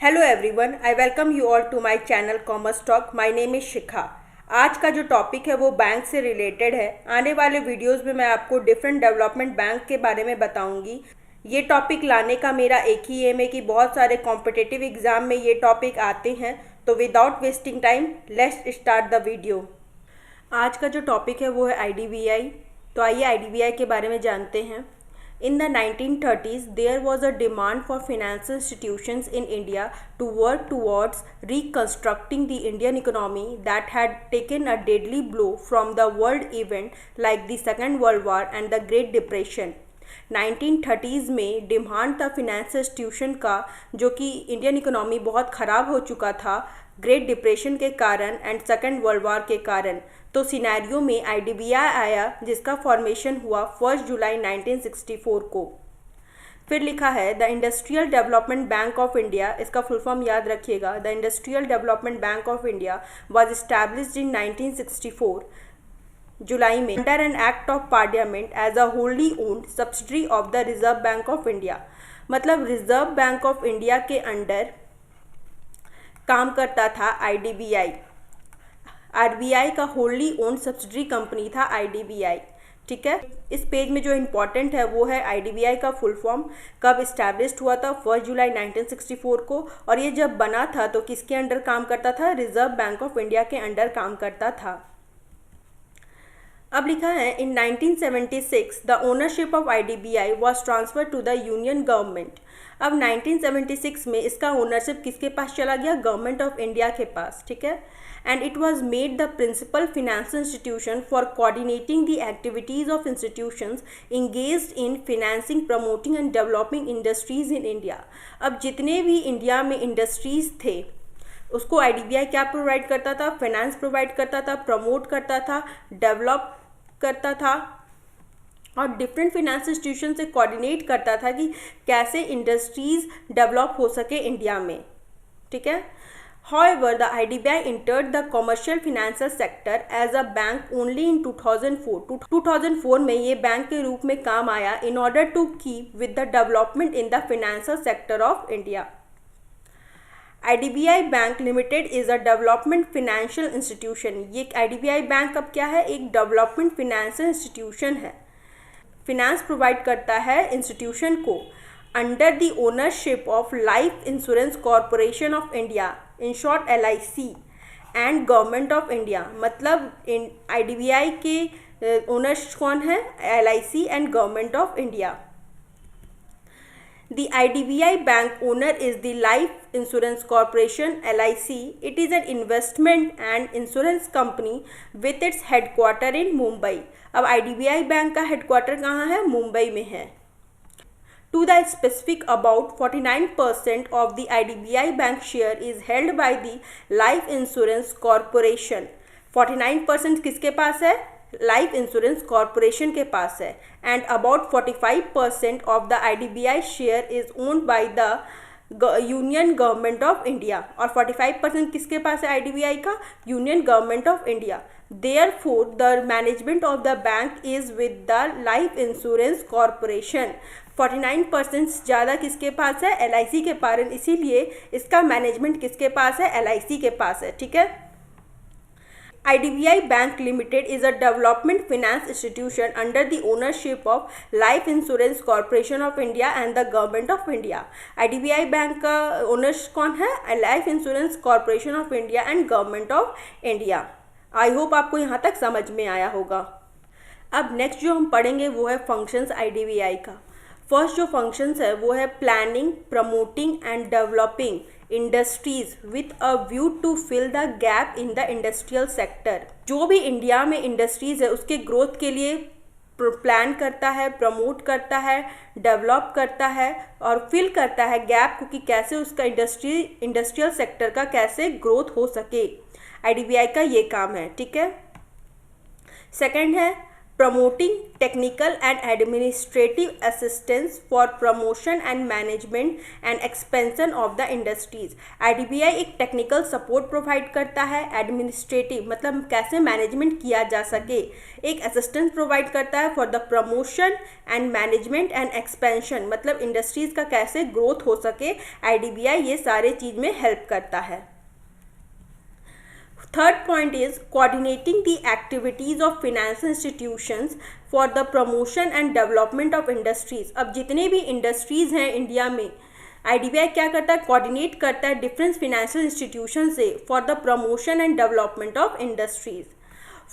Hello everyone, I welcome you all to my channel commerce talk. My name is Shikha. आज का जो topic है वो बैंक से रिलेटेड है। आने वाले वीडियोस में मैं आपको डिफरेंट डेवलपमेंट बैंक के बारे में बताऊंगी। ये टॉपिक लाने का मेरा एक ही एम है कि बहुत सारे कॉम्पिटिटिव एग्जाम में ये टॉपिक आते हैं। तो without wasting time let's start the video. आज का जो टॉपिक है वो है IDBI। तो आइए IDBI के बारे में जानते हैं। In the 1930s, there was a demand for financial institutions in India to work towards reconstructing the Indian economy that had taken a deadly blow from the world event like the Second World War and the Great Depression. 1930s में demand था financial institution का, जो कि Indian economy बहुत ख़राब हो चुका था ग्रेट डिप्रेशन के कारण एंड सेकेंड वर्ल्ड वॉर के कारण। तो सिनेरियो में IDBI आया, जिसका फॉर्मेशन हुआ 1 जुलाई 1964 को। फिर लिखा है the industrial development bank of India. इसका फुल फॉर्म याद रखिएगा। The industrial development bank of India was established in 1964 जुलाई में under an act of parliament as a wholly owned subsidiary of the reserve bank of India. मतलब reserve bank of India के under काम करता था IDBI। RBI का wholly owned subsidiary company था IDBI। ठीक है, इस पेज में जो इम्पोर्टेंट है वो है IDBI का फुल फॉर्म कब इस्टेब्लिश्ड हुआ था 1 जुलाई 1964 को, और ये जब बना था तो किसके अंडर काम करता था? रिजर्व बैंक ऑफ इंडिया के अंडर काम करता था। अब लिखा है in 1976 the ownership of IDBI was transfer to the union government. अब 1976 में इसका ओनरशिप किसके पास चला गया? गवर्नमेंट ऑफ इंडिया के पास। ठीक है, and it was made the principal financial institution for coordinating the activities of institutions engaged in financing, promoting and developing industries in India. अब जितने भी इंडिया में इंडस्ट्रीज थे उसको IDBI क्या प्रोवाइड करता था? फाइनेंस प्रोवाइड करता था, प्रमोट करता था, डेवलप करता था और डिफरेंट फाइनेंशियल इंस्टीट्यूशन से कोऑर्डिनेट करता था कि कैसे इंडस्ट्रीज डेवलप हो सके इंडिया में। ठीक है, However, the IDBI entered the commercial financial sector as a bank only in 2004. 2004 में ये बैंक के रूप में काम आया in order to keep with the development in the financial sector of India. IDBI Bank Limited is a development financial institution. ये IDBI bank अब क्या है? एक development financial institution है। फिनेंस प्रोवाइड करता है इंस्टीट्यूशन को under the ownership of life insurance corporation of India, in short LIC, and government of India. मतलब IDBI के ओनर्स कौन है? LIC and government of India. The IDBI bank owner is the Life Insurance Corporation LIC. It is an investment and insurance company with its headquarter in Mumbai. अब IDBI bank का headquarter कहाँ है? मुंबई में है। To the specific, about 49% of the IDBI bank share is held by the Life Insurance Corporation. 49% किसके पास है? Life insurance corporation के पास है। And about 45% of the IDBI share is owned by the union government of India. और 45% किसके पास है IDBI का? Union government of India. Therefore, the management of the bank is with the Life Insurance Corporation. 49% ज़्यादा किसके पास है? LIC के पास, इसीलिए इसका मैनेजमेंट किसके पास है? LIC के पास है। ठीक है, IDBI Bank Limited is a development finance institution under the ownership of Life Insurance Corporation of India and the Government of India. IDBI bank का ओनर्स कौन है? Life Insurance Corporation of India and Government of India. I hope आपको यहाँ तक समझ में आया होगा। अब नेक्स्ट जो हम पढ़ेंगे वो है फंक्शंस IDBI का। फर्स्ट जो फंक्शंस है वो है planning, promoting and developing industries with a view to fill the gap in the industrial sector. जो भी इंडिया में इंडस्ट्रीज है उसके ग्रोथ के लिए प्लान करता है, प्रमोट करता है, डेवलप करता है और फिल करता है गैप को कि कैसे उसका इंडस्ट्रियल सेक्टर का कैसे ग्रोथ हो सके। IDBI का ये काम है। ठीक है, सेकंड है promoting technical and administrative assistance for promotion and management and expansion of the industries। IDBI एक टेक्निकल सपोर्ट प्रोवाइड करता है, एडमिनिस्ट्रेटिव मतलब कैसे मैनेजमेंट किया जा सके, एक असिस्टेंस प्रोवाइड करता है for the promotion and management and expansion मतलब इंडस्ट्रीज का कैसे ग्रोथ हो सके। IDBI ये सारे चीज़ में हेल्प करता है। Third point is coordinating the activities of financial institutions for the promotion and development of industries। अब जितने भी इंडस्ट्रीज हैं इंडिया में, IDBI क्या करता है, कोऑर्डिनेट करता है डिफरेंट फिनेंशियल इंस्टीट्यूशन से for the promotion and development of industries.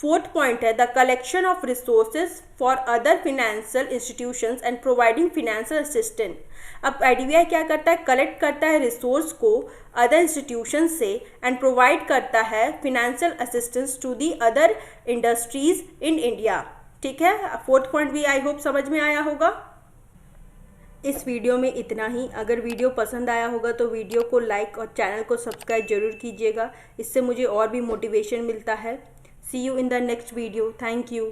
Fourth point है the collection of resources for other financial institutions and providing financial assistant. अब IDBI क्या करता है, कलेक्ट करता है रिसोर्स को अदर इंस्टीट्यूशन से एंड प्रोवाइड करता है financial assistance to the other industries in India. ठीक है, फोर्थ पॉइंट भी आई होप समझ में आया होगा। इस वीडियो में इतना ही। अगर वीडियो पसंद आया होगा तो वीडियो को लाइक और चैनल को सब्सक्राइब जरूर कीजिएगा, इससे मुझे और भी मोटिवेशन मिलता है। See you in the next video. Thank you.